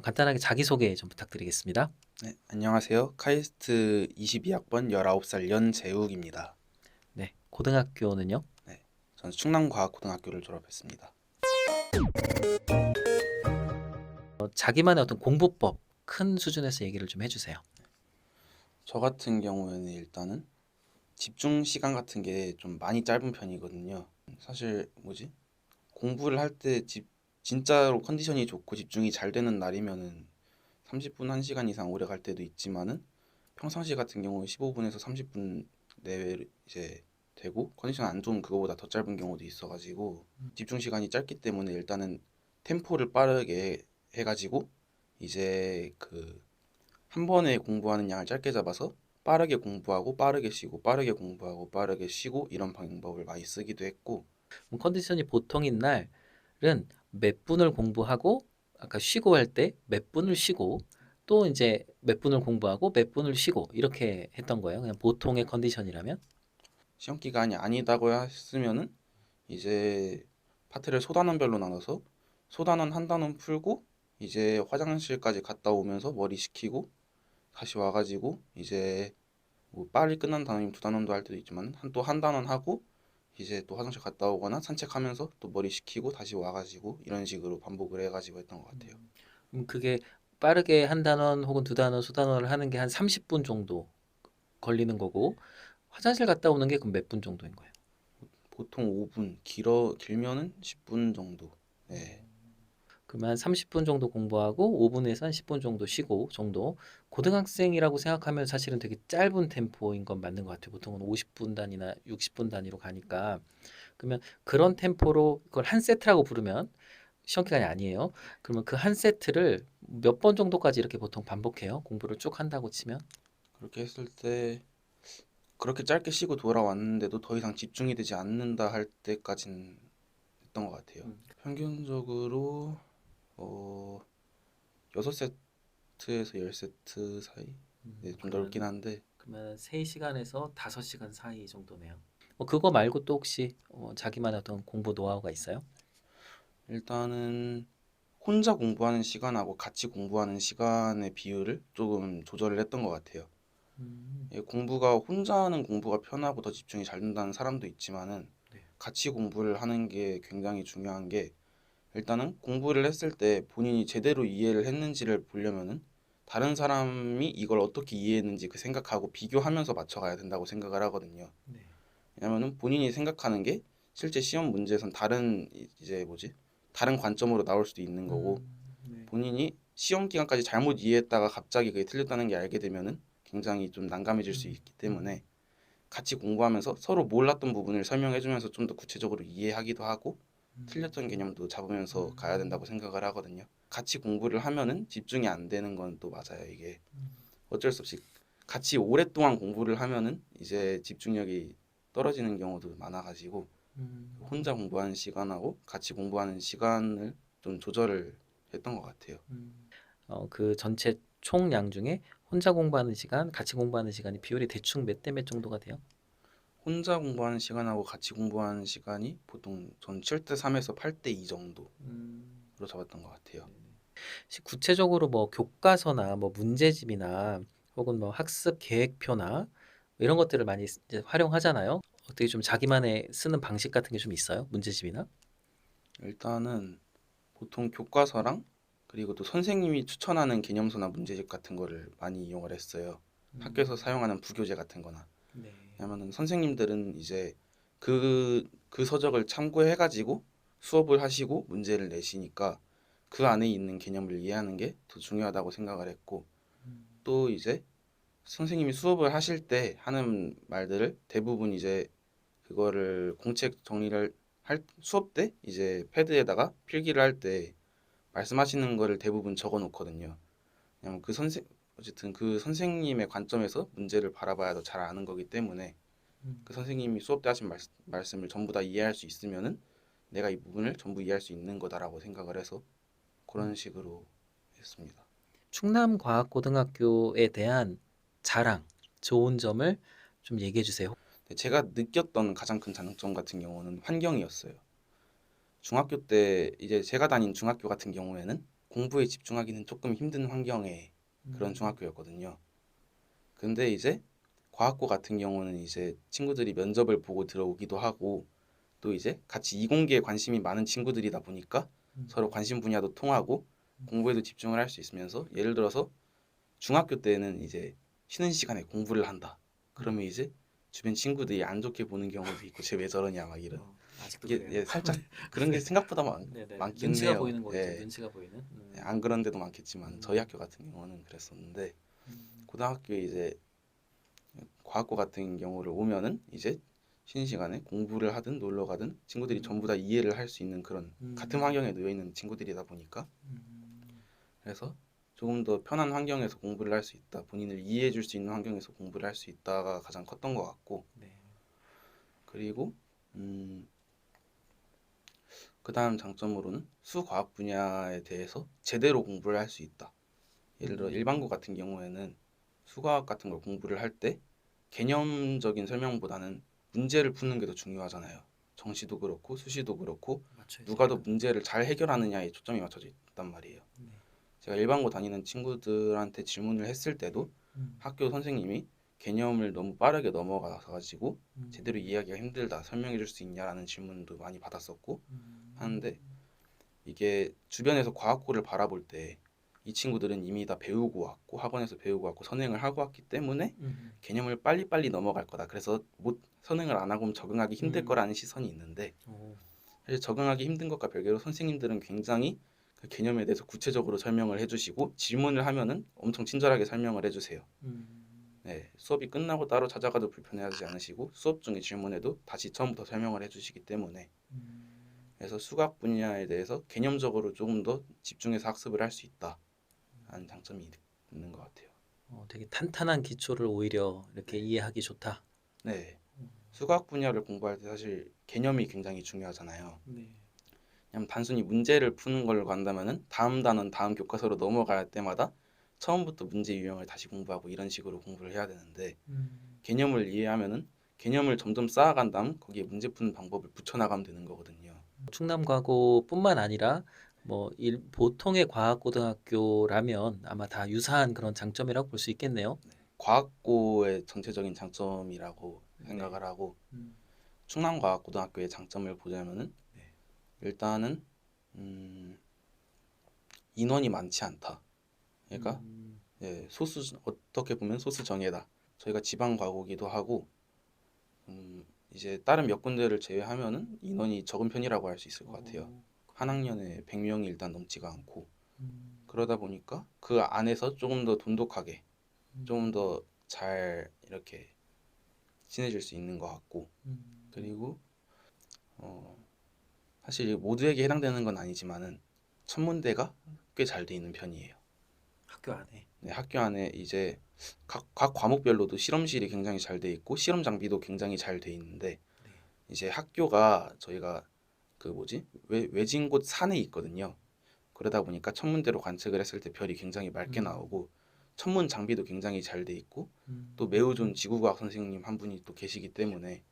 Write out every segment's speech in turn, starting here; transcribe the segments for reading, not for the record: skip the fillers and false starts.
간단하게 자기소개 좀 부탁드리겠습니다. 네, 안녕하세요. 카이스트 22학번 19살 연재욱입니다. 네, 고등학교는요? 네, 저는 충남과학고등학교를 졸업했습니다. 자기만의 어떤 공부법 큰 수준에서 얘기를 좀 해주세요. 저 같은 경우에는 일단은 집중 시간 같은 게 좀 많이 짧은 편이거든요. 사실 공부를 할 때 진짜로 컨디션이 좋고 집중이 잘 되는 날이면은 30분, 1시간 이상 오래 갈 때도 있지만은 평상시 같은 경우는 15분에서 30분 내외 이제 되고 컨디션 안 좋으면 그거보다 더 짧은 경우도 있어가지고 집중 시간이 짧기 때문에 일단은 템포를 빠르게 해가지고 이제 그 한 번에 공부하는 양을 짧게 잡아서 빠르게 공부하고 빠르게 쉬고 빠르게 공부하고 빠르게 쉬고 이런 방법을 많이 쓰기도 했고. 컨디션이 보통인 날은 몇 분을 공부하고 아까 쉬고 할 때 몇 분을 쉬고 또 이제 몇 분을 공부하고 몇 분을 쉬고 이렇게 했던 거예요. 그냥 보통의 컨디션이라면. 시험 기간이 아니다고 했으면은 이제 파트를 소단원별로 나눠서 소단원 한 단원 풀고 이제 화장실까지 갔다 오면서 머리 식히고 다시 와가지고 이제 뭐 빨리 끝난 단원이면 두 단원도 할 때도 있지만 또 한 단원 하고 이제 또 화장실 갔다 오거나 산책하면서 또 머리 식히고 다시 와가지고 이런 식으로 반복을 해가지고 했던 것 같아요. 그게 빠르게 한 단원 혹은 두 단원, 소단원을 하는 게 한 30분 정도 걸리는 거고 화장실 갔다 오는 게 그럼 몇 분 정도인 거예요? 보통 5분, 길면은 10분 정도. 네. 그러면 한 30분 정도 공부하고 5분에서 한 10분 정도 쉬고 정도. 고등학생이라고 생각하면 사실은 되게 짧은 템포인 건 맞는 것 같아요. 보통은 50분 단위나 60분 단위로 가니까. 그러면 그런 템포로 그걸 한 세트라고 부르면 시험 기간이 아니에요. 그러면 그 한 세트를 몇 번 정도까지 이렇게 보통 반복해요. 공부를 쭉 한다고 치면. 그렇게 했을 때 그렇게 짧게 쉬고 돌아왔는데도 더 이상 집중이 되지 않는다 할 때까진 했던 것 같아요. 평균적으로 어 6세트에서 10세트 사이? 네, 좀 넓긴 그러면 한데 3시간에서 5시간 사이 정도네요. 그거 말고 또 혹시 자기만의 어떤 공부 노하우가 있어요? 일단은 혼자 공부하는 시간하고 같이 공부하는 시간의 비율을 조금 조절을 했던 것 같아요. 음, 예, 공부가 혼자 하는 공부가 편하고 더 집중이 잘 된다는 사람도 있지만은 네. 같이 공부를 하는 게 굉장히 중요한 게 일단은 공부를 했을 때 본인이 제대로 이해를 했는지를 보려면은 다른 사람이 이걸 어떻게 이해했는지 그 생각하고 비교하면서 맞춰가야 된다고 생각을 하거든요. 네. 왜냐면은 본인이 생각하는 게 실제 시험 문제에선 다른 관점으로 나올 수도 있는 거고 네. 본인이 시험 기간까지 잘못 이해했다가 갑자기 그게 틀렸다는 게 알게 되면은 굉장히 좀 난감해질 수 있기 때문에 같이 공부하면서 서로 몰랐던 부분을 설명해주면서 좀 더 구체적으로 이해하기도 하고 틀렸던 개념도 잡으면서 가야 된다고 생각을 하거든요. 같이 공부를 하면은 집중이 안 되는 건 또 맞아요. 이게 어쩔 수 없이 같이 오랫동안 공부를 하면은 이제 집중력이 떨어지는 경우도 많아가지고 혼자 공부하는 시간하고 같이 공부하는 시간을 좀 조절을 했던 것 같아요. 그 전체 총량 중에 혼자 공부하는 시간, 같이 공부하는 시간이 비율이 대충 몇 대 몇 정도가 돼요? 혼자 공부하는 시간하고 같이 공부하는 시간이 보통 전 7대 3에서 8대 2 정도로 잡았던 것 같아요. 구체적으로 뭐 교과서나 뭐 문제집이나 혹은 뭐 학습 계획표나 이런 것들을 많이 이제 활용하잖아요. 어떻게 좀 자기만의 쓰는 방식 같은 게 좀 있어요? 문제집이나? 일단은 보통 교과서랑 그리고 또 선생님이 추천하는 개념서나 문제집 같은 거를 많이 이용을 했어요. 학교에서 사용하는 부교재 같은 거나. 네. 왜냐면은 선생님들은 이제 그 서적을 참고해가지고 수업을 하시고 문제를 내시니까 그 안에 있는 개념을 이해하는 게 더 중요하다고 생각을 했고 또 이제 선생님이 수업을 하실 때 하는 말들을 대부분 이제 그거를 공책 정리를 할 수업 때 이제 패드에다가 필기를 할 때 말씀하시는 거를 대부분 적어 놓거든요. 왜냐면 어쨌든 그 선생님의 관점에서 문제를 바라봐야 더 잘 아는 거기 때문에 그 선생님이 수업 때 하신 말씀을 전부 다 이해할 수 있으면은 내가 이 부분을 전부 이해할 수 있는 거다라고 생각을 해서 그런 식으로 했습니다. 충남과학고등학교에 대한 자랑, 좋은 점을 좀 얘기해 주세요. 제가 느꼈던 가장 큰 장점 같은 경우는 환경이었어요. 중학교 때 이제 제가 다닌 중학교 같은 경우에는 공부에 집중하기는 조금 힘든 환경의 그런 중학교였거든요. 근데 이제 과학고 같은 경우는 이제 친구들이 면접을 보고 들어오기도 하고 또 이제 같이 이공계에 관심이 많은 친구들이다 보니까 서로 관심 분야도 통하고 공부에도 집중을 할 수 있으면서 예를 들어서 중학교 때는 이제 쉬는 시간에 공부를 한다. 그러면 이제 주변 친구들이 안 좋게 보는 경우도 있고 쟤 왜 저러냐 막 이런 아직도 이게 그래요. 예, 살짝 그런 게 생각보다 네네. 많기는 눈치가 해요. 보이는 거겠죠. 예. 눈치가 보이는. 예, 안 그런 데도 많겠지만 저희 학교 같은 경우는 그랬었는데 고등학교에 이제 과학고 같은 경우를 오면은 이제 쉬는 시간에 공부를 하든 놀러 가든 친구들이 전부 다 이해를 할 수 있는 그런 같은 환경에 놓여 있는 친구들이다 보니까 그래서 조금 더 편한 환경에서 공부를 할 수 있다. 본인을 이해해 줄 수 있는 환경에서 공부를 할 수 있다가 가장 컸던 것 같고 네. 그리고 그다음 장점으로는 수과학 분야에 대해서 제대로 공부를 할 수 있다. 예를 들어 일반고 같은 경우에는 수과학 같은 걸 공부를 할 때 개념적인 설명보다는 문제를 푸는 게 더 중요하잖아요. 정시도 그렇고 수시도 그렇고 맞춰야 누가 더 되니까. 문제를 잘 해결하느냐에 초점이 맞춰져 있단 말이에요. 네. 제가 일반고 다니는 친구들한테 질문을 했을 때도 학교 선생님이 개념을 너무 빠르게 넘어가서 가지고 제대로 이해하기가 힘들다. 설명해 줄 수 있냐라는 질문도 많이 받았었고 하는데 이게 주변에서 과학고를 바라볼 때 이 친구들은 이미 다 배우고 왔고 학원에서 배우고 왔고 선행을 하고 왔기 때문에 개념을 빨리빨리 넘어갈 거다. 그래서 못 선행을 안 하고 적응하기 힘들 거라는 시선이 있는데 오. 사실 적응하기 힘든 것과 별개로 선생님들은 굉장히 그 개념에 대해서 구체적으로 설명을 해주시고 질문을 하면은 엄청 친절하게 설명을 해주세요. 네, 수업이 끝나고 따로 찾아가도 불편해하지 않으시고 수업 중에 질문해도 다시 처음부터 설명을 해주시기 때문에 그래서 수학 분야에 대해서 개념적으로 조금 더 집중해서 학습을 할 수 있다 하는 장점이 있는 것 같아요. 되게 탄탄한 기초를 오히려 이렇게 네. 이해하기 좋다. 네, 수학 분야를 공부할 때 사실 개념이 굉장히 중요하잖아요. 네. 그냥 단순히 문제를 푸는 걸로 간다면은 다음 단원 다음 교과서로 넘어갈 때마다 처음부터 문제 유형을 다시 공부하고 이런 식으로 공부를 해야 되는데 개념을 이해하면은 개념을 점점 쌓아간 다음 거기에 문제 푸는 방법을 붙여나가면 되는 거거든요. 충남과고뿐만 아니라 뭐 보통의 과학고등학교라면 아마 다 유사한 그런 장점이라고 볼 수 있겠네요. 과학고의 전체적인 장점이라고 네. 생각을 하고 음. 충남과학고등학교의 장점을 보자면은 네. 일단은 인원이 많지 않다. 그러니까 예, 소수 어떻게 보면 소수 정예다. 저희가 지방 과고기도 하고 이제 다른 몇 군데를 제외하면은 인원이 적은 편이라고 할 수 있을 것 같아요. 한 학년에 100명이 일단 넘지가 않고 그러다 보니까 그 안에서 조금 더 돈독하게 조금 더 잘 이렇게 친해질 수 있는 것 같고 그리고 사실 모두에게 해당되는 건 아니지만은 천문대가 꽤 잘 돼 있는 편이에요. 학교 안에. 네, 학교 안에 이제 각 과목별로도 실험실이 굉장히 잘 돼 있고 실험 장비도 굉장히 잘 돼 있는데 이제 학교가 저희가 그 뭐지 외진 곳 산에 있거든요. 그러다 보니까 천문대로 관측을 했을 때 별이 굉장히 맑게 나오고 천문 장비도 굉장히 잘 돼 있고 또 매우 좋은 지구과학 선생님 한 분이 또 계시기 때문에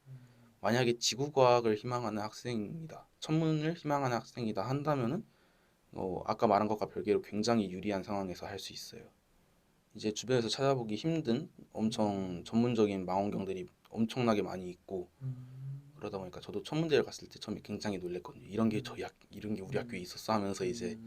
만약에 지구과학을 희망하는 학생이다, 천문을 희망하는 학생이다 한다면은 아까 말한 것과 별개로 굉장히 유리한 상황에서 할 수 있어요. 이제 주변에서 찾아보기 힘든 엄청 전문적인 망원경들이 엄청나게 많이 있고 그러다 보니까 저도 천문대를 갔을 때 처음에 굉장히 놀랬거든요. 이런 게 우리 학교에 있었어 하면서 이제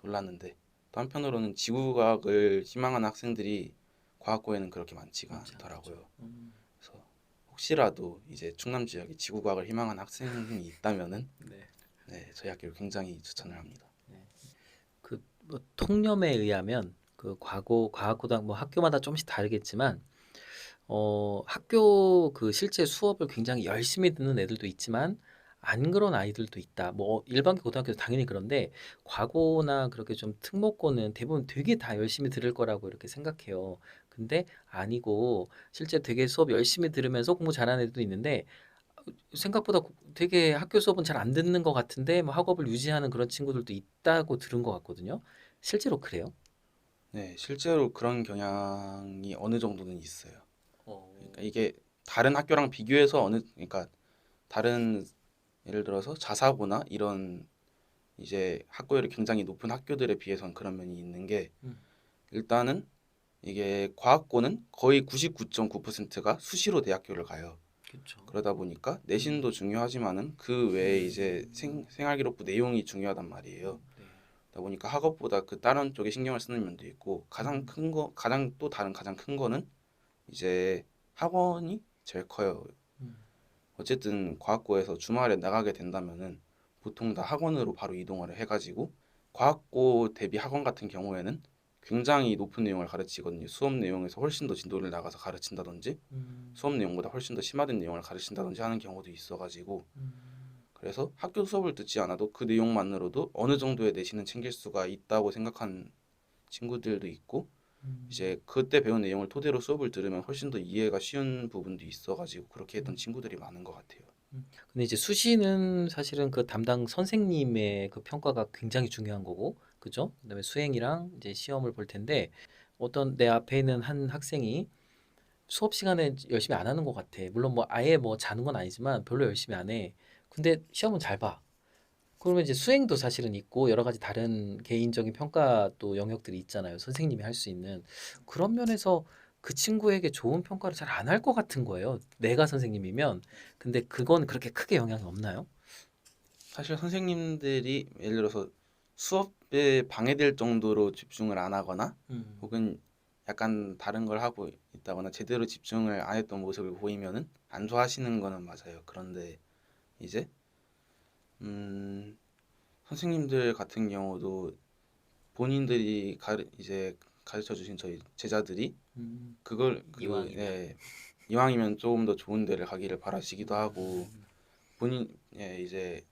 놀랐는데 또 한편으로는 지구과학을 희망하는 학생들이 과학고에는 그렇게 많지가 많지 않더라고요. 않겠죠. 그래서 혹시라도 이제 충남 지역에 지구과학을 희망하는 학생이 있다면은 네. 네, 저희 학교를 굉장히 추천을 합니다. 뭐 통념에 의하면 그 과학고등 뭐 학교마다 조금씩 다르겠지만 학교 그 실제 수업을 굉장히 열심히 듣는 애들도 있지만 안 그런 아이들도 있다. 뭐 일반 고등학교도 당연히 그런데 과고나 그렇게 좀 특목고는 대부분 되게 다 열심히 들을 거라고 이렇게 생각해요. 근데 아니고 실제 되게 수업 열심히 들으면서 공부 잘하는 애들도 있는데 생각보다 되게 학교 수업은 잘 안 듣는 것 같은데 뭐 학업을 유지하는 그런 친구들도 있다고 들은 것 같거든요. 실제로 그래요? 네, 실제로 그런 경향이 어느 정도는 있어요. 어. 그러니까 이게 다른 학교랑 비교해서 그러니까 다른 예를 들어서 자사고나 이런 이제 학교율이 굉장히 높은 학교들에 비해서는 그런 면이 있는 게 음. 일단은 이게 과학고는 거의 99.9%가 수시로 대학교를 가요. 그렇죠. 그러다 보니까 내신도 중요하지만은 그 외에 이제 생활기록부 내용이 중요하단 말이에요. 네. 그러다 보니까 학업보다 그 다른 쪽에 신경을 쓰는 면도 있고 음. 가장 큰 거는 이제 학원이 제일 커요. 음. 어쨌든 과학고에서 주말에 나가게 된다면은 보통 다 학원으로 바로 이동을 해가지고 과학고 대비 학원 같은 경우에는 굉장히 높은 내용을 가르치거든요. 수업 내용에서 훨씬 더 진도를 나가서 가르친다든지 음. 수업 내용보다 훨씬 더 심화된 내용을 가르친다든지 하는 경우도 있어가지고 음. 그래서 학교 수업을 듣지 않아도 그 내용만으로도 어느 정도의 내신은 챙길 수가 있다고 생각한 친구들도 있고 음. 이제 그때 배운 내용을 토대로 수업을 들으면 훨씬 더 이해가 쉬운 부분도 있어가지고 그렇게 했던 음. 친구들이 많은 것 같아요. 근데 이제 수시는 사실은 그 담당 선생님의 그 평가가 굉장히 중요한 거고, 그죠? 그다음에 수행이랑 이제 시험을 볼 텐데 어떤 내 앞에 있는 한 학생이 수업 시간에 열심히 안 하는 것 같아. 물론 뭐 아예 뭐 자는 건 아니지만 별로 열심히 안 해. 근데 시험은 잘 봐. 그러면 이제 수행도 사실은 있고 여러 가지 다른 개인적인 평가도 영역들이 있잖아요. 선생님이 할 수 있는 그런 면에서 그 친구에게 좋은 평가를 잘 안 할 것 같은 거예요. 내가 선생님이면. 근데 그건 그렇게 크게 영향이 없나요? 사실 선생님들이 예를 들어서 수업에 방해될 정도로 집중을 안 하거나 음. 혹은 약간 다른 걸 하고 있다거나 제대로 집중을 안 했던 모습을 보이면은 안 좋아하시는 거는 맞아요. 그런데 이제 선생님들 같은 경우도 본인들이 이제 가르쳐 주신 저희 제자들이 그걸 이왕이면. 이왕이면 조금 더 좋은 데를 가기를 바라시기도 하고 음. 이제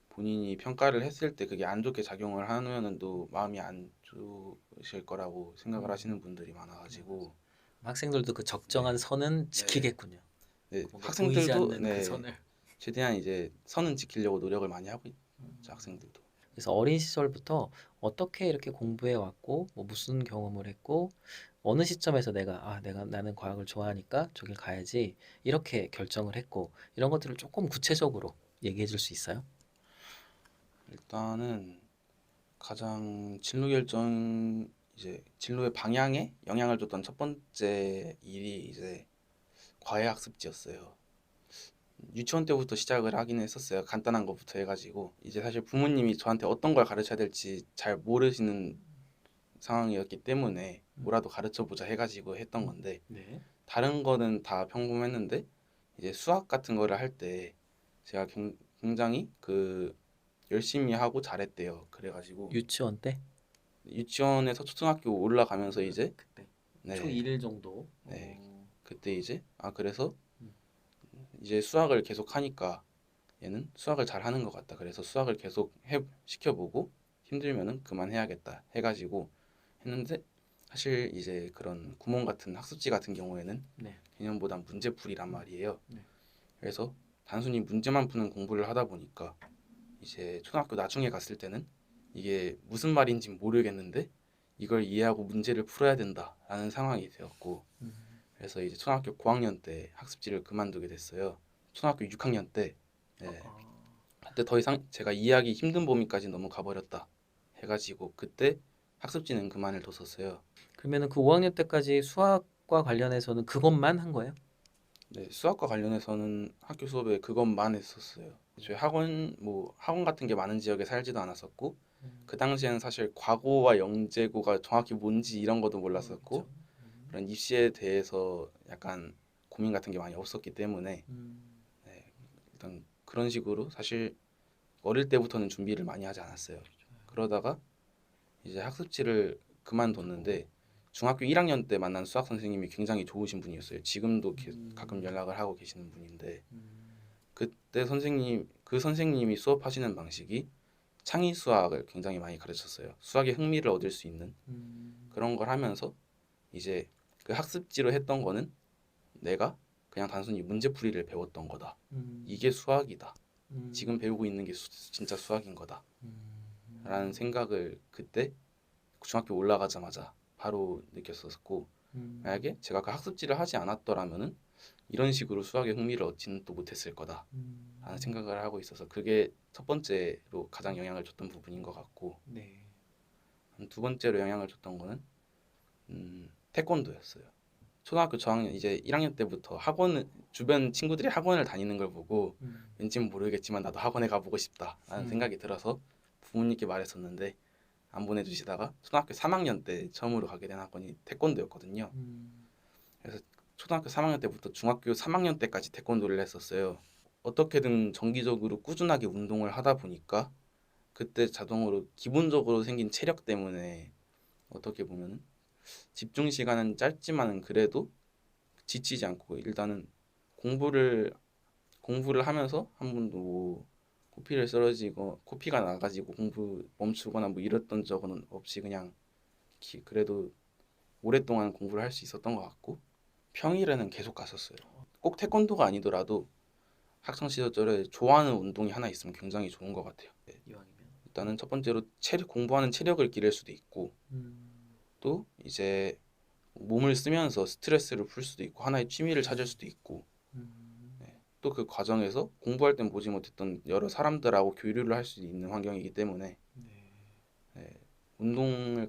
본인이 평가를 했을 때 그게 안 좋게 작용을 하면은 또 마음이 안 좋으실 거라고 생각을 음. 하시는 분들이 많아가지고 학생들도 그 적정한 네, 선은 네, 지키겠군요. 네, 뭔가 보이지 학생들도 않는 그 네, 선을. 최대한 이제 선은 지키려고 노력을 많이 하고 있죠, 학생들도. 그래서 어린 시절부터 어떻게 이렇게 공부해 왔고, 뭐 무슨 경험을 했고, 어느 시점에서 나는 과학을 좋아하니까 저길 가야지 이렇게 결정을 했고, 이런 것들을 조금 구체적으로 얘기해 줄 수 있어요? 일단은 가장 진로 결정 이제 진로의 방향에 영향을 줬던 첫 번째 일이 이제 과외학습지였어요. 유치원 때부터 시작을 하긴 했었어요. 간단한 것부터 해가지고 이제 사실 부모님이 저한테 어떤 걸 가르쳐야 될지 잘 모르시는 상황이었기 때문에 뭐라도 가르쳐 보자 해가지고 했던 건데 네. 다른 거는 다 평범했는데 이제 수학 같은 거를 할 때 제가 굉장히 그 열심히 하고 잘했대요. 그래가지고 유치원 때? 유치원에서 초등학교 올라가면서 이제 그때. 초 네, 1일 정도. 네 그때 이제 그래서 음. 이제 수학을 계속 하니까 얘는 수학을 잘 하는 것 같다. 그래서 수학을 계속 시켜보고 힘들면은 그만해야겠다 해가지고 했는데 사실 이제 그런 구몬 같은 학습지 같은 경우에는 네. 개념보다 문제풀이란 말이에요. 네. 그래서 단순히 문제만 푸는 공부를 하다 보니까 이제 초등학교 나중에 갔을 때는 이게 무슨 말인지 모르겠는데 이걸 이해하고 문제를 풀어야 된다라는 상황이 되었고 음. 그래서 이제 초등학교 고학년 때 학습지를 그만두게 됐어요. 초등학교 6학년 때 예, 아. 그때 더 이상 제가 이해하기 힘든 범위까지 너무 가버렸다 해가지고 그때 학습지는 그만을 뒀었어요. 그러면은 그 5학년 때까지 수학과 관련해서는 그것만 한 거예요? 네, 수학과 관련해서는 학교 수업에 그것만 했었어요. 저희 학원 같은 게 많은 지역에 살지도 않았었고 그 당시에는 사실 과고와 영재고가 정확히 뭔지 이런 것도 그쵸. 몰랐었고 그런 입시에 대해서 약간 고민 같은 게 많이 없었기 때문에 네, 일단 그런 식으로 사실 어릴 때부터는 준비를 많이 하지 않았어요. 그러다가 이제 학습지를 그만뒀는데 중학교 1학년 때 만난 수학 선생님이 굉장히 좋으신 분이었어요. 지금도 가끔 연락을 하고 계시는 분인데 그때 그 선생님이 수업하시는 방식이 창의 수학을 굉장히 많이 가르쳤어요. 수학에 흥미를 얻을 수 있는 그런 걸 하면서 이제 그 학습지로 했던 거는 내가 그냥 단순히 문제풀이를 배웠던 거다. 이게 수학이다. 지금 배우고 있는 게 진짜 수학인 거다. 라는 생각을 그때 중학교 올라가자마자 바로 느꼈었고 만약에 제가 그 학습지를 하지 않았더라면은 이런 식으로 수학에 흥미를 얻지는 또 못했을 거다라는 생각을 하고 있어서 그게 첫 번째로 가장 영향을 줬던 부분인 것 같고 네. 두 번째로 영향을 줬던 거는 태권도였어요. 초등학교 저학년 이제 1학년 때부터 학원 주변 친구들이 학원을 다니는 걸 보고 왠지는 모르겠지만 나도 학원에 가보고 싶다라는 생각이 들어서 부모님께 말했었는데 안 보내주시다가 초등학교 3학년 때 처음으로 가게 된 학원이 태권도였거든요. 그래서 초등학교 3학년 때부터 중학교 3학년 때까지 태권도를 했었어요. 어떻게든 정기적으로 꾸준하게 운동을 하다 보니까 그때 자동으로 기본적으로 생긴 체력 때문에 어떻게 보면 집중 시간은 짧지만은 그래도 지치지 않고 일단은 공부를 하면서 한 번도 뭐 코피를 쓰러지고 코피가 나가지고 공부 멈추거나 뭐 이랬던 적은 없이 그냥 그래도 오랫동안 공부를 할 수 있었던 것 같고 평일에는 계속 갔었어요. 꼭 태권도가 아니더라도 학창 시절에 좋아하는 운동이 하나 있으면 굉장히 좋은 것 같아요. 네. 이왕이면. 일단은 첫 번째로 공부하는 체력을 기를 수도 있고 음. 또 이제 몸을 쓰면서 스트레스를 풀 수도 있고 하나의 취미를 찾을 수도 있고 네. 또 그 과정에서 공부할 땐 보지 못했던 여러 사람들하고 교류를 할 수 있는 환경이기 때문에 네. 네. 운동을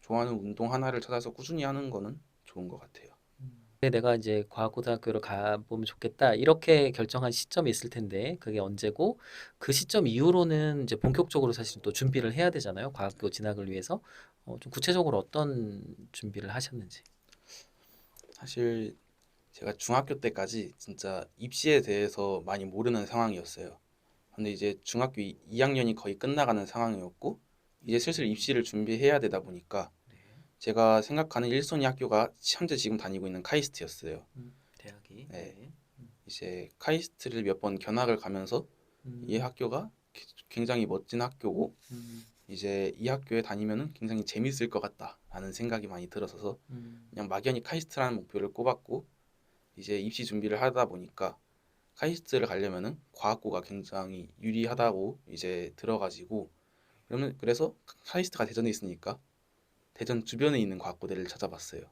좋아하는 운동 하나를 찾아서 꾸준히 하는 거는 좋은 것 같아요. 근데 내가 이제 과학고등학교를 가보면 좋겠다 이렇게 결정한 시점이 있을 텐데 그게 언제고 그 시점 이후로는 이제 본격적으로 사실 또 준비를 해야 되잖아요. 과학교 진학을 위해서 좀 구체적으로 어떤 준비를 하셨는지. 사실 제가 중학교 때까지 진짜 입시에 대해서 많이 모르는 상황이었어요. 근데 이제 중학교 2학년이 거의 끝나가는 상황이었고 이제 슬슬 입시를 준비해야 되다 보니까 네. 제가 생각하는 1순위 학교가 현재 지금 다니고 있는 카이스트였어요. 대학이. 네. 네. 이제 카이스트를 몇 번 견학을 가면서 이 학교가 굉장히 멋진 학교고 이제 이 학교에 다니면은 굉장히 재밌을 것 같다라는 생각이 많이 들어서 그냥 막연히 카이스트라는 목표를 꼽았고 이제 입시 준비를 하다 보니까 카이스트를 가려면은 과학고가 굉장히 유리하다고 이제 들어가지고 그러면 그래서 카이스트가 대전에 있으니까 대전 주변에 있는 과학고들을 찾아봤어요.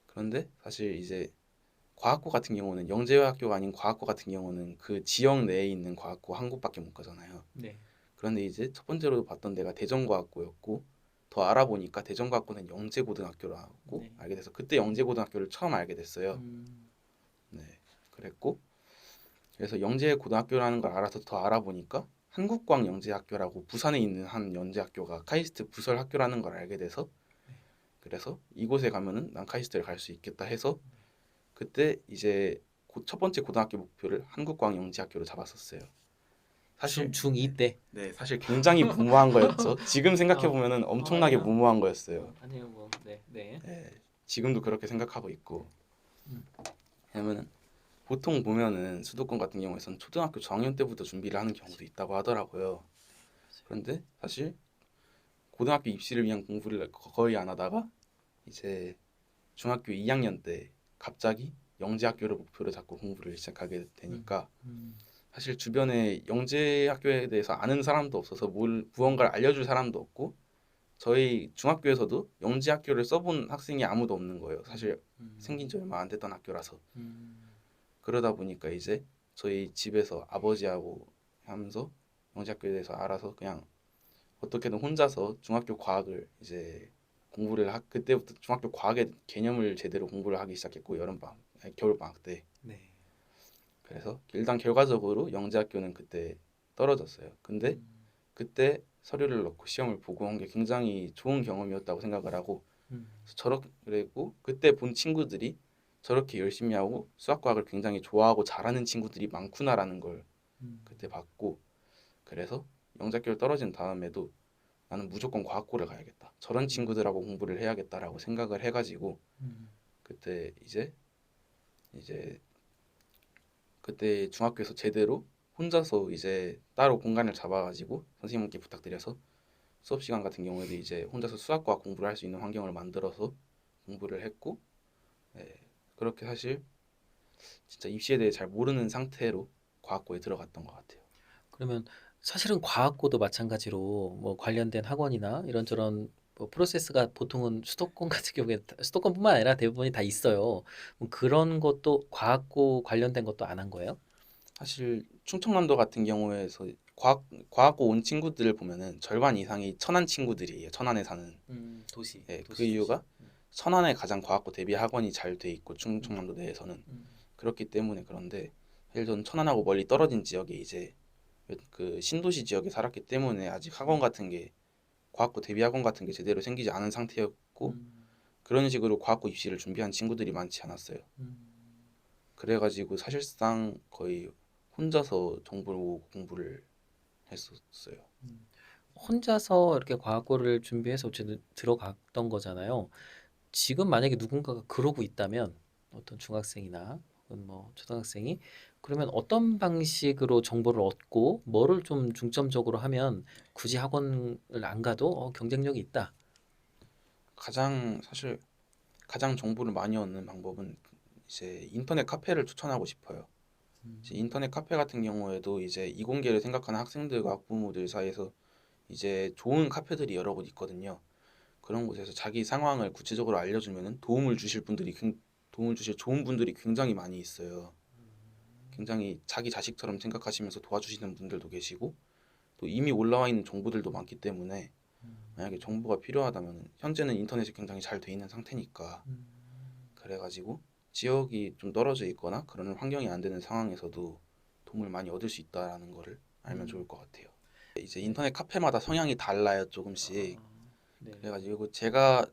그런데 사실 이제 과학고 같은 경우는 영재학교가 아닌 과학고 같은 경우는 그 지역 내에 있는 과학고 한 곳밖에 못 가잖아요. 네. 그런데 이제 첫 번째로 봤던 데가 대전과학고였고 더 알아보니까 대전과학고는 영재고등학교라고 네. 알게 돼서 그때 영재고등학교를 처음 알게 됐어요. 네, 그랬고 그래서 영재고등학교라는 걸 알아서 더 알아보니까 한국광영재학교라고 부산에 있는 한 영재학교가 카이스트 부설 학교라는 걸 알게 돼서 그래서 이곳에 가면은 난 카이스트를 갈 수 있겠다 해서 그때 이제 첫 번째 고등학교 목표를 한국광영재학교로 잡았었어요. 사실 중2 때. 네, 사실 굉장히 무모한 거였죠. 지금 생각해 보면은 엄청나게 아니요. 무모한 거였어요. 아니요, 뭐, 네, 네. 네, 지금도 그렇게 생각하고 있고. 음. 왜냐면은 보통 보면은 수도권 같은 경우에선 초등학교 저학년 때부터 준비를 하는 경우도 있다고 하더라고요. 그런데 사실 고등학교 입시를 위한 공부를 거의 안 하다가 이제 중학교 2학년 때 갑자기 영재학교를 목표로 잡고 공부를 시작하게 되니까 사실 주변에 영재학교에 대해서 아는 사람도 없어서 무언가를 알려줄 사람도 없고 저희 중학교에서도 영재학교를 써본 학생이 아무도 없는 거예요. 사실 생긴 지 얼마 안 됐던 학교라서. 그러다 보니까 이제 저희 집에서 아버지하고 하면서 영재학교에 대해서 알아서 그냥 어떻게든 혼자서 중학교 과학을 이제 그때부터 중학교 과학의 개념을 제대로 공부를 하기 시작했고 겨울방학 때. 네. 그래서 일단 결과적으로 영재학교는 그때 떨어졌어요. 근데 그때 서류를 넣고 시험을 보고 한 게 굉장히 좋은 경험이었다고 생각을 하고 그리고 그때 본 친구들이 저렇게 열심히 하고 수학과학을 굉장히 좋아하고 잘하는 친구들이 많구나라는 걸 그때 봤고 그래서 영재학교를 떨어진 다음에도 나는 무조건 과학고를 가야겠다. 저런 친구들하고 공부를 해야겠다라고 생각을 해가지고 그때 이제 그때 중학교에서 제대로 혼자서 이제 따로 공간을 잡아가지고 선생님께 부탁드려서 수업 시간 같은 경우에도 이제 혼자서 수학과 공부를 할 수 있는 환경을 만들어서 공부를 했고 네, 그렇게 사실 진짜 입시에 대해 잘 모르는 상태로 과학고에 들어갔던 것 같아요. 그러면 사실은 과학고도 마찬가지로 뭐 관련된 학원이나 이런저런 그 프로세스가 보통은 수도권 같은 경우에 수도권뿐만 아니라 대부분이 다 있어요. 그런 것도 과학고 관련된 것도 안 한 거예요? 사실 충청남도 같은 경우에서 과학고 온 친구들을 보면은 절반 이상이 천안 친구들이에요. 천안에 사는. 도시, 예, 그 도시. 이유가 천안에 가장 과학고 대비 학원이 잘 돼 있고 충청남도 내에서는 음, 그렇기 때문에. 그런데 사실 저는 천안하고 멀리 떨어진 지역에 이제 그 신도시 지역에 살았기 때문에 아직 학원 같은 게 과학고 대비 학원 같은 게 제대로 생기지 않은 상태였고, 음, 그런 식으로 과학고 입시를 준비한 친구들이 많지 않았어요. 음, 그래가지고 사실상 거의 혼자서 정보를 모으고 공부를 했었어요. 음. 혼자서 이렇게 과학고를 준비해서 어쨌든 들어갔던 거잖아요. 지금 만약에 누군가가 그러고 있다면 어떤 중학생이나 혹은 뭐 초등학생이 그러면 어떤 방식으로 정보를 얻고 뭐를 좀 중점적으로 하면 굳이 학원을 안 가도 경쟁력이 있다. 사실 가장 정보를 많이 얻는 방법은 이제 인터넷 카페를 추천하고 싶어요. 이제 음, 인터넷 카페 같은 경우에도 이제 이공계를 생각하는 학생들과 학부모들 사이에서 이제 좋은 카페들이 여러 곳 있거든요. 그런 곳에서 자기 상황을 구체적으로 알려주면은 도움을 주실 좋은 분들이 굉장히 많이 있어요. 굉장히 자기 자식처럼 생각하시면서 도와주시는 분들도 계시고, 또 이미 올라와 있는 정보들도 많기 때문에 만약에 정보가 필요하다면, 현재는 인터넷이 굉장히 잘 돼 있는 상태니까, 음, 그래가지고 지역이 좀 떨어져 있거나 그런 환경이 안 되는 상황에서도 도움을 많이 얻을 수 있다라는 거를 알면 음, 좋을 것 같아요. 이제 네. 인터넷 카페마다 성향이 달라요, 아, 조금씩. 네. 그래가지고 제가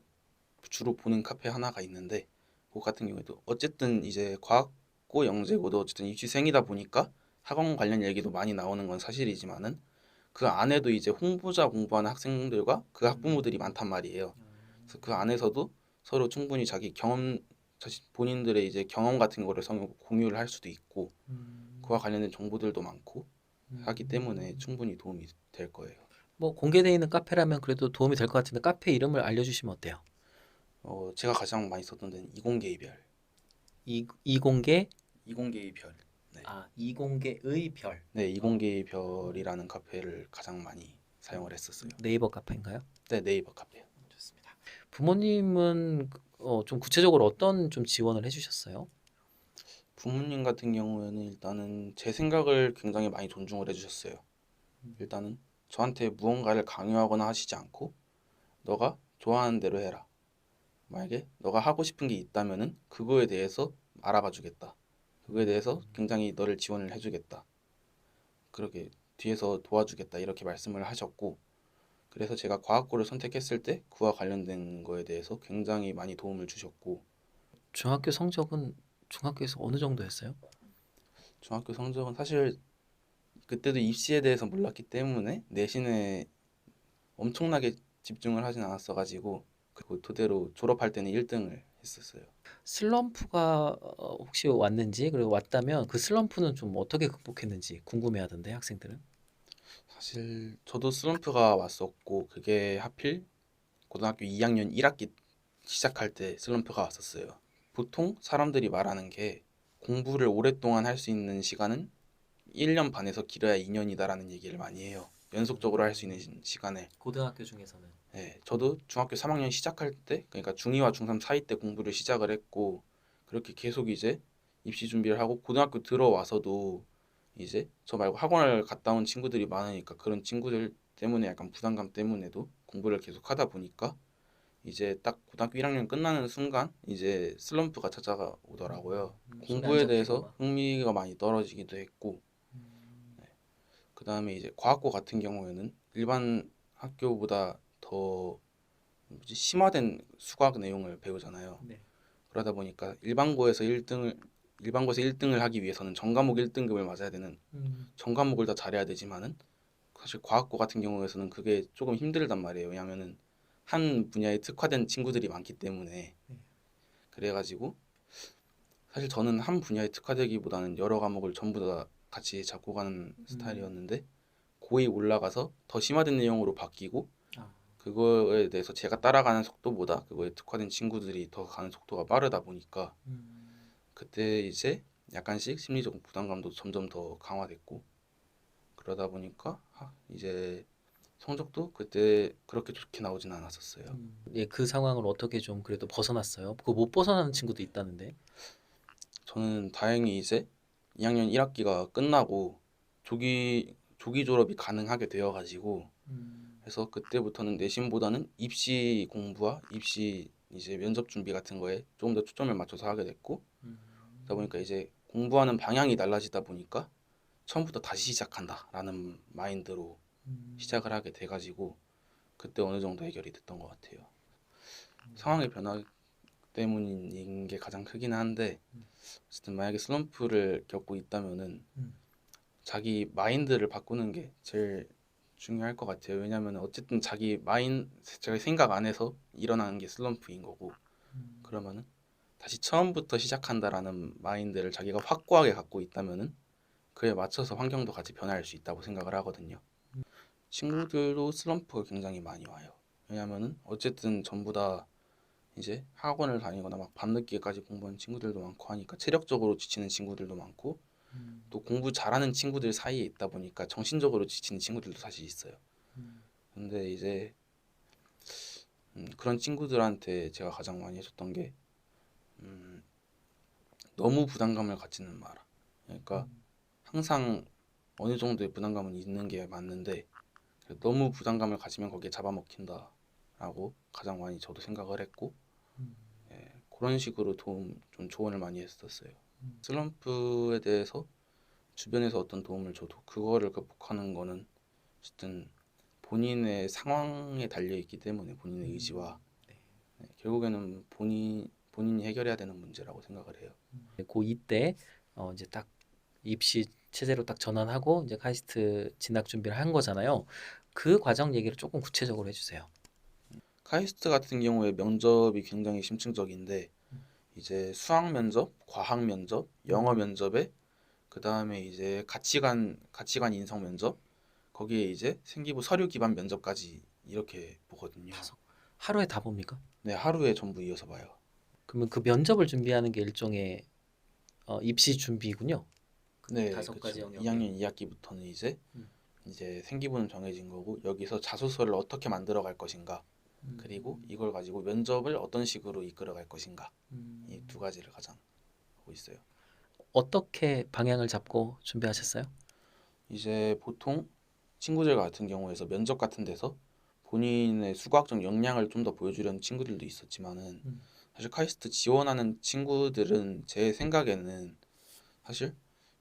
주로 보는 카페 하나가 있는데, 그 같은 경우에도 어쨌든 이제 과학고 영재고도 어쨌든 입시생이다 보니까 학원 관련 얘기도 많이 나오는 건 사실이지만은, 그 안에도 이제 홍보자 공부하는 학생들과 그 학부모들이 음, 많단 말이에요. 그래서 그 음, 안에서도 서로 충분히 자신 본인들의 이제 경험 같은 거를 서로 공유를 할 수도 있고, 그와 음, 관련된 정보들도 많고 하기 때문에 음. 충분히 도움이 될 거예요. 뭐 공개되어 있는 카페라면 그래도 도움이 될 것 같은데 카페 이름을 알려주시면 어때요? 제가 가장 많이 썼던 데는 이공계의 별. 이공계 이공계의 별. 네. 이공계의 별. 네, 어, 이공계의 별이라는 카페를 가장 많이 사용을 했었어요. 네이버 카페인가요? 네, 네이버 카페요. 좋습니다. 부모님은 좀 구체적으로 어떤 좀 지원을 해주셨어요? 부모님 같은 경우에는 일단은 제 생각을 굉장히 많이 존중을 해주셨어요. 일단은 저한테 무언가를 강요하거나 하시지 않고, 너가 좋아하는 대로 해라. 만약에 너가 하고 싶은 게 있다면은 그거에 대해서 알아봐 주겠다. 그거에 대해서 굉장히 너를 지원을 해주겠다. 그렇게 뒤에서 도와주겠다. 이렇게 말씀을 하셨고, 그래서 제가 과학고를 선택했을 때 그와 관련된 거에 대해서 굉장히 많이 도움을 주셨고, 중학교 성적은 중학교에서 어느 정도 했어요? 중학교 성적은 사실 그때도 입시에 대해서 몰랐기 때문에 내신에 엄청나게 집중을 하진 않았어가지고, 그 토대로 졸업할 때는 1등을 했었어요. 슬럼프가 혹시 왔는지 그리고 왔다면 그 슬럼프는 좀 어떻게 극복했는지 궁금해하던데 학생들은. 사실 저도 슬럼프가 왔었고, 그게 하필 고등학교 2학년 1학기 시작할 때 슬럼프가 왔었어요. 보통 사람들이 말하는 게 공부를 오랫동안 할 수 있는 시간은 1년 반에서 길어야 2년이다라는 얘기를 많이 해요. 연속적으로 할 수 있는 시간을. 고등학교 중에서는. 네, 저도 중학교 3학년 시작할 때, 그러니까 중2와 중3 사이 때 공부를 시작을 했고, 그렇게 계속 이제 입시 준비를 하고, 고등학교 들어와서도 이제 저 말고 학원을 갔다 온 친구들이 많으니까 그런 친구들 때문에 약간 부담감 때문에도 공부를 계속 하다 보니까 이제 딱 고등학교 1학년 끝나는 순간 이제 슬럼프가 찾아오더라고요. 숨이 안 공부에 잡히고 대해서 막. 흥미가 많이 떨어지기도 했고, 그 다음에 이제 과학고 같은 경우에는 일반 학교보다 더 심화된 수학 내용을 배우잖아요. 네. 그러다 보니까 일반고에서 1등을 하기 위해서는 전과목 1등급을 맞아야 되는, 전과목을 다 잘해야 되지만은 사실 과학고 같은 경우에서는 그게 조금 힘들단 말이에요. 왜냐면은 한 분야에 특화된 친구들이 많기 때문에. 네. 그래가지고 사실 저는 한 분야에 특화되기보다는 여러 과목을 전부 다 같이 잡고 가는 음, 스타일이었는데, 고이 올라가서 더 심화된 내용으로 바뀌고, 아, 그거에 대해서 제가 따라가는 속도보다 그거에 특화된 친구들이 더 가는 속도가 빠르다 보니까 그때 이제 약간씩 심리적 부담감도 점점 더 강화됐고, 그러다 보니까 이제 성적도 그때 그렇게 좋게 나오진 않았었어요. 예, 그 상황을 어떻게 좀 그래도 벗어났어요? 그거 못 벗어나는 친구도 있다는데. 저는 다행히 이제 2학년 1학기가 끝나고 조기 졸업이 가능하게 되어가지고 그래서 그때부터는 내신보다는 입시 공부와 입시 이제 면접 준비 같은 거에 조금 더 초점을 맞춰서 하게 됐고 그러다 보니까 이제 공부하는 방향이 달라지다 보니까 처음부터 다시 시작한다라는 마인드로 시작을 하게 돼가지고 그때 어느 정도 해결이 됐던 것 같아요. 상황의 변화 때문인 게 가장 크긴 한데 어쨌든 만약에 슬럼프를 겪고 있다면은 자기 마인드를 바꾸는 게 제일 중요할 것 같아요. 왜냐하면 어쨌든 자기 생각 안에서 일어나는 게 슬럼프인 거고 그러면은 다시 처음부터 시작한다라는 마인드를 자기가 확고하게 갖고 있다면은 그에 맞춰서 환경도 같이 변화할 수 있다고 생각을 하거든요. 친구들도 슬럼프가 굉장히 많이 와요. 왜냐면은 어쨌든 전부 다 이제 학원을 다니거나 막 밤늦게까지 공부하는 친구들도 많고 하니까 체력적으로 지치는 친구들도 많고 또 공부 잘하는 친구들 사이에 있다 보니까 정신적으로 지치는 친구들도 사실 있어요. 근데 이제 그런 친구들한테 제가 가장 많이 해줬던 게 음, 너무 부담감을 갖지는 마라. 그러니까 항상 어느 정도의 부담감은 있는 게 맞는데 너무 부담감을 가지면 거기에 잡아먹힌다라고 가장 많이 저도 생각을 했고 예, 그런 식으로 좀 조언을 많이 했었어요. 슬럼프에 대해서 주변에서 어떤 도움을 줘도 그거를 극복하는 거는 어쨌든 본인의 상황에 달려 있기 때문에 본인의 의지와 결국에는 본인이 해결해야 되는 문제라고 생각을 해요. 고2 때 이제 딱 입시 체제로 딱 전환하고 이제 카이스트 진학 준비를 한 거잖아요. 그 과정 얘기를 조금 구체적으로 해주세요. 카이스트 같은 경우에 면접이 굉장히 심층적인데 이제 수학 면접, 과학 면접, 영어 면접에 그 다음에 이제 가치관 인성 면접 거기에 이제 생기부 서류 기반 면접까지 이렇게 보거든요. 하루에 다 봅니까? 네, 하루에 전부 이어서 봐요. 그러면 그 면접을 준비하는 게 일종의 입시 준비군요. 그 네, 다섯 가지 그렇죠. 영역에. 2학년 2학기부터는 이제 생기부는 정해진 거고 여기서 자소서를 어떻게 만들어 갈 것인가 그리고 이걸 가지고 면접을 어떤 식으로 이끌어 갈 것인가 이 두 가지를 가장 하고 있어요. 어떻게 방향을 잡고 준비하셨어요? 이제 보통 친구들 같은 경우에서 면접 같은 데서 본인의 수학적 역량을 좀 더 보여주려는 친구들도 있었지만은 사실 카이스트 지원하는 친구들은 제 생각에는 사실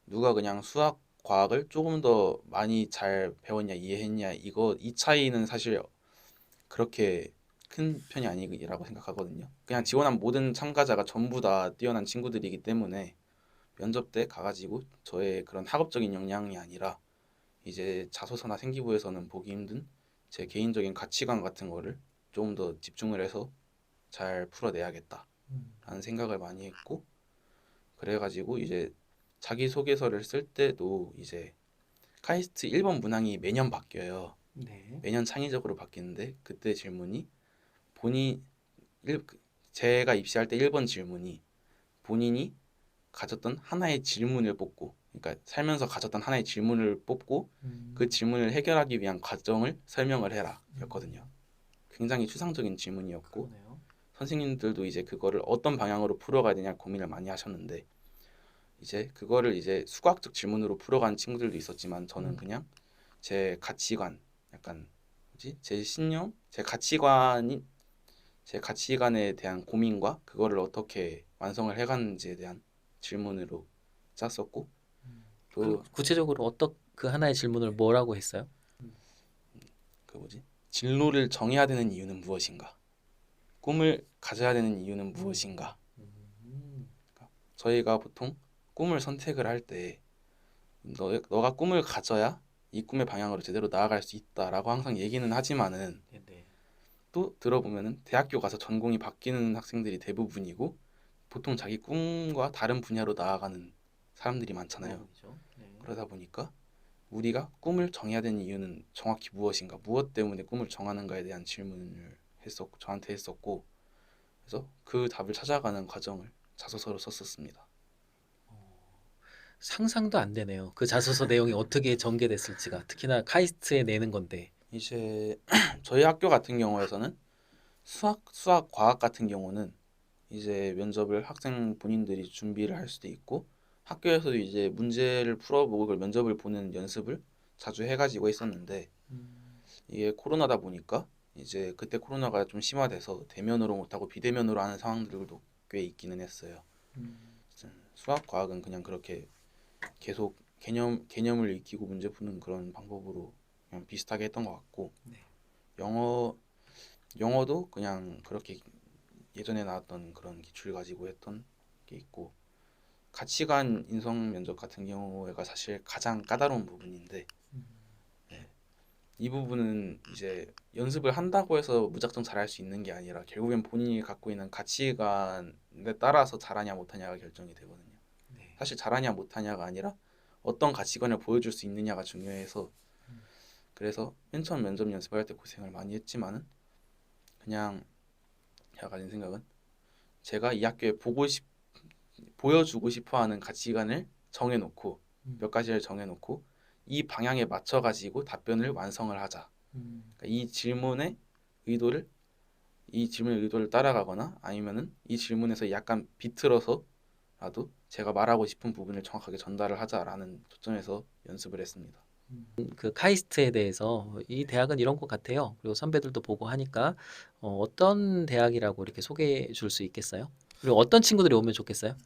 누가 그냥 수학, 과학을 조금 더 많이 잘 배웠냐, 이해했냐, 이 차이는 사실 그렇게 큰 편이 아니라고 생각하거든요. 그냥 지원한 모든 참가자가 전부 다 뛰어난 친구들이기 때문에 면접 때 가가지고 저의 그런 학업적인 역량이 아니라 이제 자소서나 생기부에서는 보기 힘든 제 개인적인 가치관 같은 거를 좀 더 집중을 해서 잘 풀어내야겠다라는 생각을 많이 했고 그래가지고 이제 자기소개서를 쓸 때도 이제 카이스트 1번 문항이 매년 바뀌어요. 네. 매년 창의적으로 바뀌는데 그때 질문이 본인 일- 제가 입시할 때 1번 질문이 본인이 가졌던 하나의 질문을 뽑고 그러니까 살면서 가졌던 하나의 질문을 뽑고 그 질문을 해결하기 위한 과정을 설명을 해라 였거든요. 굉장히 추상적인 질문이었고 그러네요. 선생님들도 이제 그거를 어떤 방향으로 풀어가야 되냐 고민을 많이 하셨는데 이제 그거를 이제 수학적 질문으로 풀어간 친구들도 있었지만 저는 그냥 제 가치관 약간 뭐지 제 신념 제 가치관에 대한 고민과 그거를 어떻게 완성을 해가는지에 대한 질문으로 짰었고 또 구체적으로 그 하나의 질문을 뭐라고 했어요? 그 뭐지 진로를 정해야 되는 이유는 무엇인가 꿈을 가져야 되는 이유는 무엇인가 저희가 보통 꿈을 선택을 할 때 너가 꿈을 가져야 이 꿈의 방향으로 제대로 나아갈 수 있다라고 항상 얘기는 하지만은 네. 또 들어보면은 대학교 가서 전공이 바뀌는 학생들이 대부분이고 보통 자기 꿈과 다른 분야로 나아가는 사람들이 많잖아요. 물론이죠. 네. 그러다 보니까 우리가 꿈을 정해야 되는 이유는 정확히 무엇인가, 무엇 때문에 꿈을 정하는가에 대한 질문을 저한테 했었고, 그래서 그 답을 찾아가는 과정을 자소서로 썼었습니다. 상상도 안 되네요. 그 자소서 내용이 어떻게 전개됐을지가 특히나 카이스트에 내는 건데. 이제 저희 학교 같은 경우에서는 수학, 과학 같은 경우는 이제 면접을 학생 본인들이 준비를 할 수도 있고 학교에서도 이제 문제를 풀어보고 그걸 면접을 보는 연습을 자주 해가지고 있었는데 이게 코로나다 보니까 이제 그때 코로나가 좀 심화돼서 대면으로 못하고 비대면으로 하는 상황들도 꽤 있기는 했어요. 수학, 과학은 그냥 그렇게 계속 개념을 익히고 문제 푸는 그런 방법으로 그냥 비슷하게 했던 것 같고 네. 영어 영어도 그냥 그렇게 예전에 나왔던 그런 기출 가지고 했던 게 있고 가치관 인성 면접 같은 경우가 사실 가장 까다로운 부분인데 네, 이 부분은 이제 연습을 한다고 해서 무작정 잘할 수 있는 게 아니라 결국엔 본인이 갖고 있는 가치관에 따라서 잘하냐 못하냐가 결정이 되거든요. 네. 사실 잘하냐 못하냐가 아니라 어떤 가치관을 보여줄 수 있느냐가 중요해서 그래서 맨 처음 면접 연습할 때 고생을 많이 했지만은 그냥 제가 가진 생각은 제가 이 학교에 보여주고 싶어하는 가치관을 정해놓고 몇 가지를 정해놓고 이 방향에 맞춰가지고 답변을 완성을 하자. 그러니까 의도를 이 질문의 의도를 따라가거나 아니면은 이 질문에서 약간 비틀어서라도 제가 말하고 싶은 부분을 정확하게 전달을 하자라는 초점에서 연습을 했습니다. 그 카이스트에 대해서 이 대학은 이런 것 같아요. 그리고 선배들도 보고 하니까 어떤 대학이라고 이렇게 소개해 줄 수 있겠어요? 그리고 어떤 친구들이 오면 좋겠어요?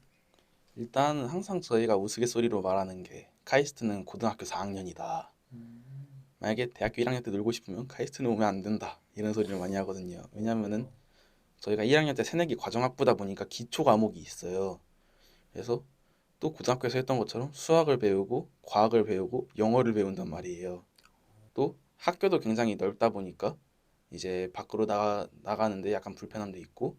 일단 항상 저희가 우스갯소리로 말하는 게 카이스트는 고등학교 4학년이다. 만약에 대학교 1학년 때 놀고 싶으면 카이스트는 오면 안 된다. 이런 소리를 많이 하거든요. 왜냐면은 저희가 1학년 때 새내기 과정학부다 보니까 기초 과목이 있어요. 그래서 또 고등학교에서 했던 것처럼 수학을 배우고 과학을 배우고 영어를 배운단 말이에요. 또 학교도 굉장히 넓다 보니까 이제 밖으로 나가는데 약간 불편함도 있고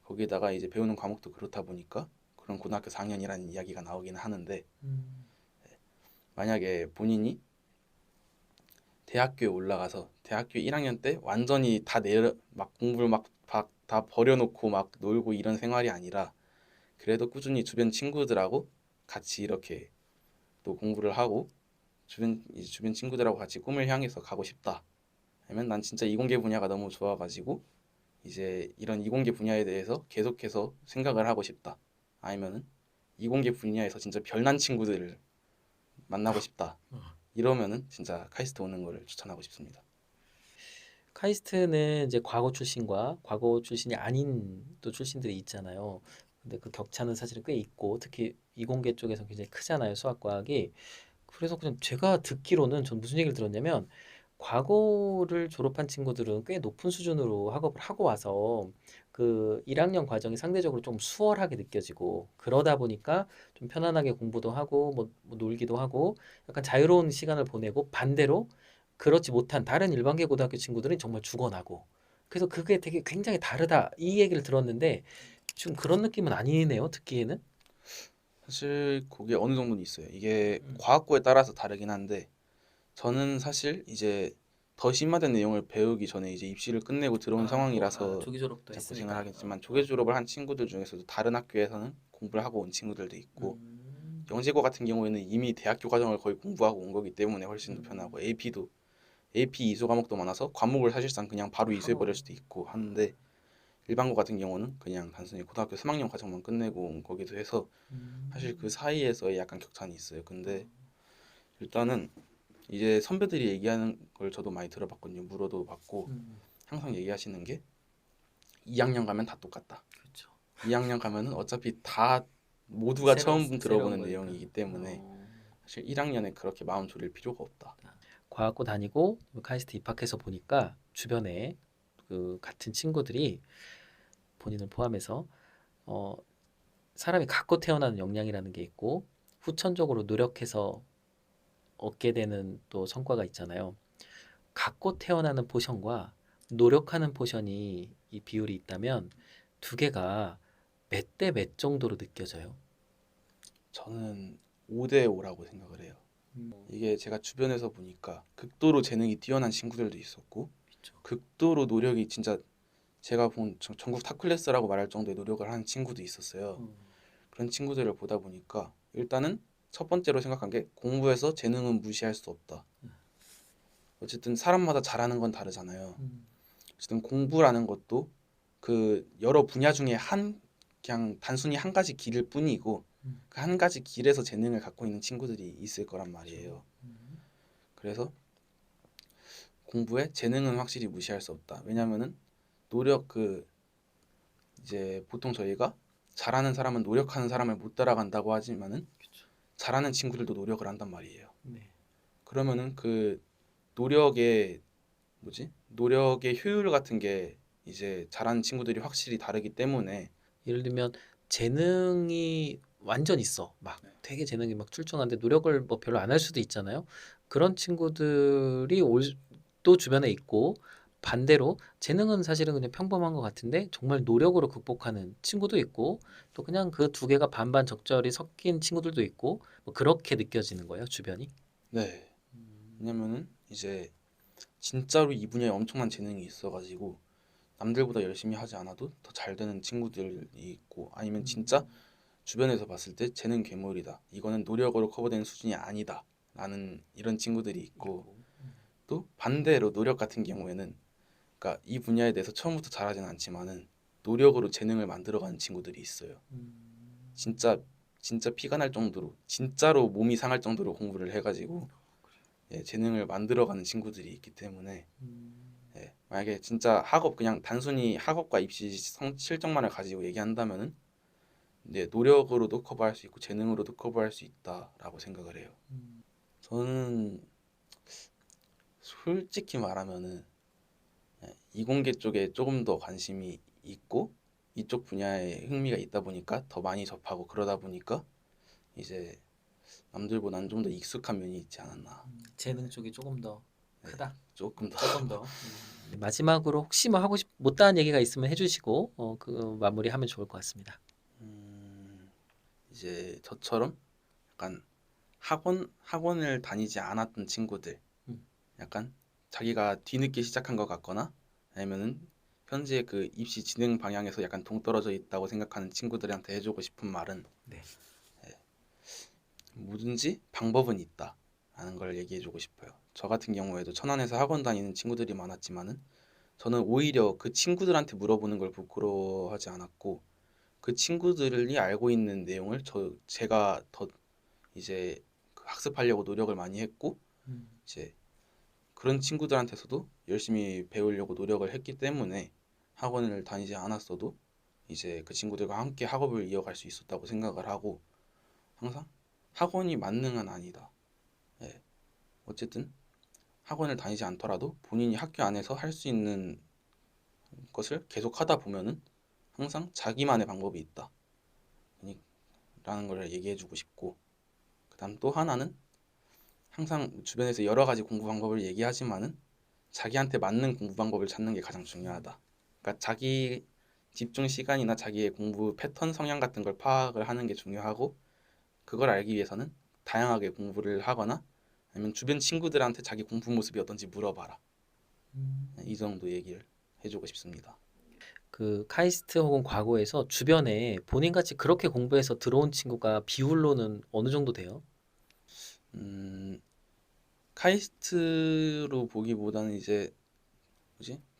거기다가 이제 배우는 과목도 그렇다 보니까 그런 고등학교 4학년이라는 이야기가 나오기는 하는데 만약에 본인이 대학교에 올라가서 대학교 1학년 때 완전히 다 내려 막 공부를 막 다 버려놓고 막 놀고 이런 생활이 아니라 그래도 꾸준히 주변 친구들하고 같이 이렇게 또 공부를 하고 주변 친구들하고 같이 꿈을 향해서 가고 싶다. 아니면 난 진짜 이공계 분야가 너무 좋아가지고 이제 이런 이공계 분야에 대해서 계속해서 생각을 하고 싶다. 아니면은 이공계 분야에서 진짜 별난 친구들을 만나고 싶다. 이러면은 진짜 카이스트 오는 거를 추천하고 싶습니다. 카이스트는 이제 과거 출신과 과거 출신이 아닌 또 출신들이 있잖아요. 근데 그 격차는 사실은 꽤 있고 특히 이공계 쪽에서 굉장히 크잖아요. 수학과학이. 그래서 그냥 제가 듣기로는 전 무슨 얘기를 들었냐면 과거를 졸업한 친구들은 꽤 높은 수준으로 학업을 하고 와서 그 1학년 과정이 상대적으로 좀 수월하게 느껴지고 그러다 보니까 좀 편안하게 공부도 하고 뭐 놀기도 하고 약간 자유로운 시간을 보내고 반대로 그렇지 못한 다른 일반계 고등학교 친구들은 정말 죽어나고 그래서 그게 되게 굉장히 다르다 이 얘기를 들었는데 좀 그런 느낌은 아니네요 듣기에는. 사실 그게 어느 정도는 있어요. 이게 음. 과학고에 따라서 다르긴 한데 저는 사실 이제 더 심화된 내용을 배우기 전에 이제 입시를 끝내고 들어온 상황이라서 조기 졸업도 진짜 고생을 했으니까. 하겠지만 조계 졸업을 한 친구들 중에서도 다른 학교에서는 공부를 하고 온 친구들도 있고 음. 영재고 같은 경우에는 이미 대학교 과정을 거의 공부하고 온 거기 때문에 훨씬 더 편하고 AP 이수 과목도 많아서 과목을 사실상 그냥 바로 이수해 버릴 수도 있고 하는데 일반고 같은 경우는 그냥 단순히 고등학교 3학년 과정만 끝내고 온 거기도 해서 사실 그 사이에서의 약간 격차는 있어요. 근데 일단은 이제 선배들이 얘기하는 걸 저도 많이 들어봤거든요. 물어도 봤고 항상 얘기하시는 게 2학년 가면 다 똑같다. 그렇죠. 2학년 가면은 어차피 다 모두가 새로운 처음 새로운 들어보는 거니까. 내용이기 때문에 사실 1학년에 그렇게 마음 졸일 필요가 없다. 과학고 다니고 카이스트 입학해서 보니까 주변에 그 같은 친구들이 본인을 포함해서 어, 사람이 갖고 태어나는 역량이라는 게 있고 후천적으로 노력해서 얻게 되는 또 성과가 있잖아요. 갖고 태어나는 포션과 노력하는 포션이 이 비율이 있다면 두 개가 몇 대 몇 정도로 느껴져요. 저는 5대 5라고 생각을 해요. 음. 이게 제가 주변에서 보니까 극도로 재능이 뛰어난 친구들도 있었고 그렇죠. 극도로 노력이 진짜 제가 본 전국 탑 클래스라고 말할 정도의 노력을 하는 친구도 있었어요. 그런 친구들을 보다 보니까 일단은 첫 번째로 생각한 게 공부에서 재능은 무시할 수 없다. 어쨌든 사람마다 잘하는 건 다르잖아요. 음. 어쨌든 공부라는 것도 그 여러 분야 중에 그냥 단순히 한 가지 길일 뿐이고 음. 그 한 가지 길에서 재능을 갖고 있는 친구들이 있을 거란 말이에요. 음. 그래서 공부에 재능은 확실히 무시할 수 없다. 왜냐면은 노력 이제 보통 저희가 잘하는 사람은 노력하는 사람을 못 따라간다고 하지만은 그쵸. 잘하는 친구들도 노력을 한단 말이에요. 네. 그러면은 그 노력의 노력의 효율 같은 게 이제 잘하는 친구들이 확실히 다르기 때문에 예를 들면 재능이 완전 있어. 막 되게 재능이 막 출중한데 노력을 뭐 별로 안 할 수도 있잖아요. 그런 친구들이 또 주변에 있고 반대로 재능은 사실은 그냥 평범한 것 같은데 정말 노력으로 극복하는 친구도 있고 또 그냥 그 두 개가 반반 적절히 섞인 친구들도 있고 뭐 그렇게 느껴지는 거예요, 주변이. 네. 음. 왜냐면은 이제 진짜로 이 분야에 엄청난 재능이 있어가지고 남들보다 열심히 하지 않아도 더 잘 되는 친구들이 있고 아니면 진짜 음. 주변에서 봤을 때 재능 괴물이다. 이거는 노력으로 커버되는 수준이 아니다. 라는 이런 친구들이 있고 있고. 또 반대로 노력 같은 경우에는 그러니까 이 분야에 대해서 처음부터 잘하진 않지만은 노력으로 재능을 만들어가는 친구들이 있어요. 음. 진짜 진짜 피가 날 정도로 진짜로 몸이 상할 정도로 공부를 해가지고 예, 재능을 만들어가는 친구들이 있기 때문에 음. 예, 만약에 진짜 학업 그냥 단순히 학업과 입시 실적만을 가지고 얘기한다면은 이제 노력으로도 커버할 수 있고 재능으로도 커버할 수 있다라고 생각을 해요. 음. 저는 솔직히 말하면은 예, 이공계 쪽에 조금 더 관심이 있고 이쪽 분야에 흥미가 있다 보니까 더 많이 접하고 그러다 보니까 이제 남들보다는 좀 더 익숙한 면이 있지 않았나. 재능 쪽이 조금 더 네, 크다. 조금 더. 조금 더. 마지막으로 혹시 뭐 하고 못다한 얘기가 있으면 해주시고 그 마무리하면 좋을 것 같습니다. 음, 이제 저처럼 약간 학원을 다니지 않았던 친구들, 음. 약간 자기가 뒤늦게 시작한 것 같거나 아니면은 현재 그 입시 진행 방향에서 약간 동떨어져 있다고 생각하는 친구들한테 해주고 싶은 말은 네. 뭐든지 방법은 있다라는 걸 얘기해주고 싶어요. 저 같은 경우에도 천안에서 학원 다니는 친구들이 많았지만은 저는 오히려 그 친구들한테 물어보는 걸 부끄러워하지 않았고 그 친구들이 알고 있는 내용을 제가 더 이제 그 학습하려고 노력을 많이 했고 음. 이제 그런 친구들한테서도 열심히 배우려고 노력을 했기 때문에 학원을 다니지 않았어도 이제 그 친구들과 함께 학업을 이어갈 수 있었다고 생각을 하고 항상 학원이 만능은 아니다. 예, 어쨌든 학원을 다니지 않더라도 본인이 학교 안에서 할 수 있는 것을 계속 하다 보면은 항상 자기만의 방법이 있다. 라는 걸 얘기해주고 싶고 그다음 또 하나는 항상 주변에서 여러 가지 공부 방법을 얘기하지만은 자기한테 맞는 공부 방법을 찾는 게 가장 중요하다. 그러니까 자기 집중 시간이나 자기의 공부 패턴 성향 같은 걸 파악을 하는 게 중요하고 그걸 알기 위해서는 다양하게 공부를 하거나 아니면 주변 친구들한테 자기 공부 모습이 어떤지 물어봐라. 이 정도 얘기를 해주고 싶습니다. 그 카이스트 혹은 과거에서 주변에 본인같이 그렇게 공부해서 들어온 친구가 비율로는 어느 정도 돼요? 음, 카이스트로 보기보다는 이제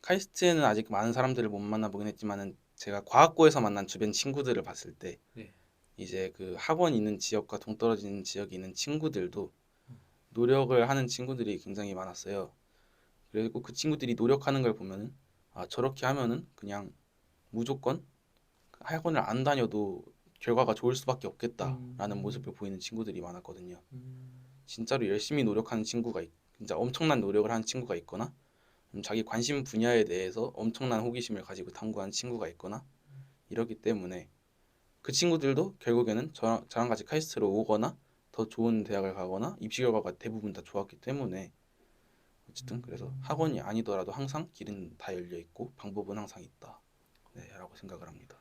카이스트에는 아직 많은 사람들을 못 만나보긴 했지만은 제가 과학고에서 만난 주변 친구들을 봤을 때 네. 이제 그 학원 있는 지역과 동떨어진 지역에 있는 친구들도 노력을 하는 친구들이 굉장히 많았어요. 그리고 그 친구들이 노력하는 걸 보면은 아 저렇게 하면은 그냥 무조건 학원을 안 다녀도 결과가 좋을 수밖에 없겠다라는 모습을 보이는 친구들이 많았거든요. 진짜로 열심히 노력하는 진짜 엄청난 노력을 하는 친구가 있거나 자기 관심 분야에 대해서 엄청난 호기심을 가지고 탐구하는 친구가 있거나 이러기 때문에 그 친구들도 결국에는 저랑 같이 카이스트로 오거나 더 좋은 대학을 가거나 입시 결과가 대부분 다 좋았기 때문에 어쨌든 그래서 학원이 아니더라도 항상 길은 다 열려 있고 방법은 항상 있다. 네, 라고 생각을 합니다.